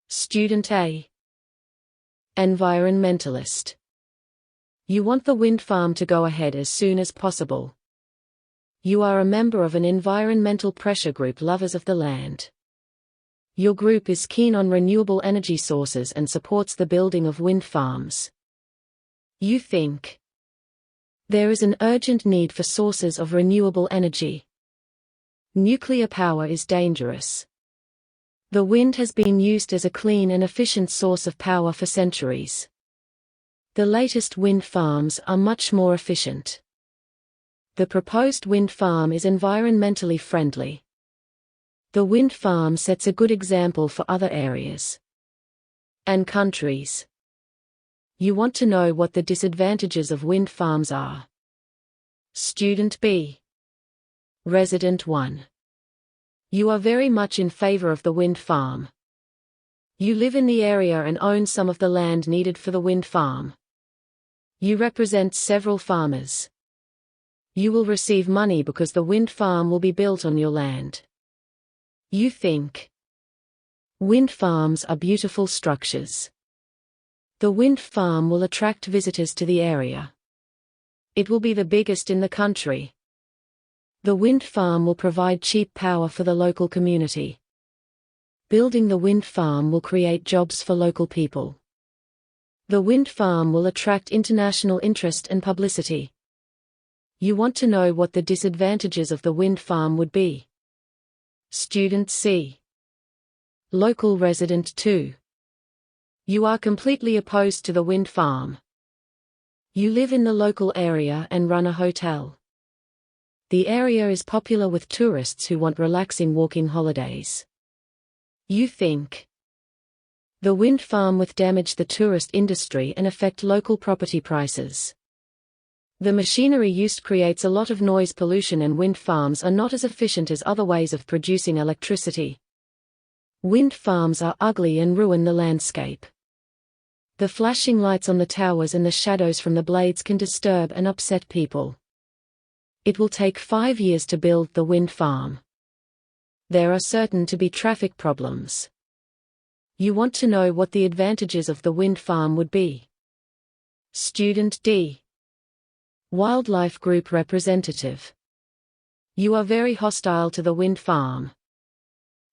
Student A. Environmentalist. You want the wind farm to go ahead as soon as possible. You are a member of an environmental pressure group, lovers of the land. Your group is keen on renewable energy sources and supports the building of wind farms. You think there is an urgent need for sources of renewable energy. Nuclear power is dangerous. The wind has been used as a clean and efficient source of power for centuries. The latest wind farms are much more efficient. The proposed wind farm is environmentally friendly. The wind farm sets a good example for other areas and countries. You want to know what the disadvantages of wind farms are. Student B. Resident 1. You are very much in favor of the wind farm. You live in the area and own some of the land needed for the wind farm. You represent several farmers. You will receive money because the wind farm will be built on your land. You think wind farms are beautiful structures. The wind farm will attract visitors to the area. It will be the biggest in the country. The wind farm will provide cheap power for the local community. Building the wind farm will create jobs for local people. The wind farm will attract international interest and publicity. You want to know what the disadvantages of the wind farm would be. Student C. Local resident 2. You are completely opposed to the wind farm. You live in the local area and run a hotel. The area is popular with tourists who want relaxing walking holidays. You think the wind farm will damage the tourist industry and affect local property prices. The machinery used creates a lot of noise pollution, and wind farms are not as efficient as other ways of producing electricity. Wind farms are ugly and ruin the landscape. The flashing lights on the towers and the shadows from the blades can disturb and upset people. It will take 5 years to build the wind farm. There are certain to be traffic problems. You want to know what the advantages of the wind farm would be. Student D. Wildlife group representative. You are very hostile to the wind farm.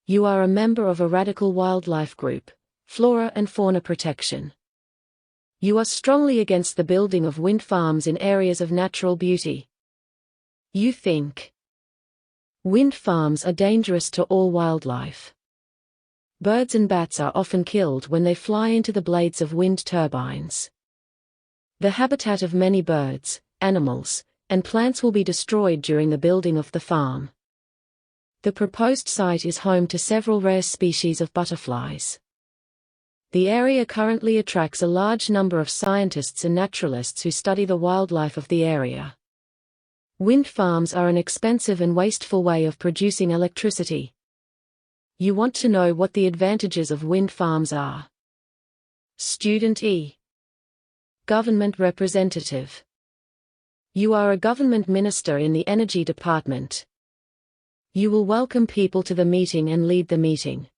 You are a member of a radical wildlife group, Flora and Fauna Protection. You are strongly against the building of wind farms in areas of natural beauty. You think wind farms are dangerous to all wildlife. Birds and bats are often killed when they fly into the blades of wind turbines. The habitat of many birds, animals, and plants will be destroyed during the building of the farm. The proposed site is home to several rare species of butterflies. The area currently attracts a large number of scientists and naturalists who study the wildlife of the area. Wind farms are an expensive and wasteful way of producing electricity. You want to know what the advantages of wind farms are. Student E. Government representative. You are a government minister in the energy department. You will welcome people to the meeting and lead the meeting.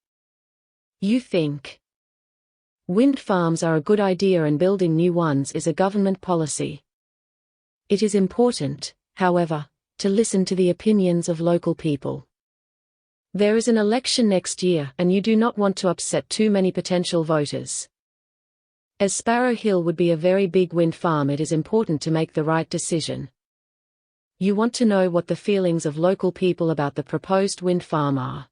You think wind farms are a good idea and building new ones is a government policy. It is important, however, to listen to the opinions of local people. There is an election next year and you do not want to upset too many potential voters. As Sparrow Hill would be a very big wind farm, it is important to make the right decision. You want to know what the feelings of local people about the proposed wind farm are.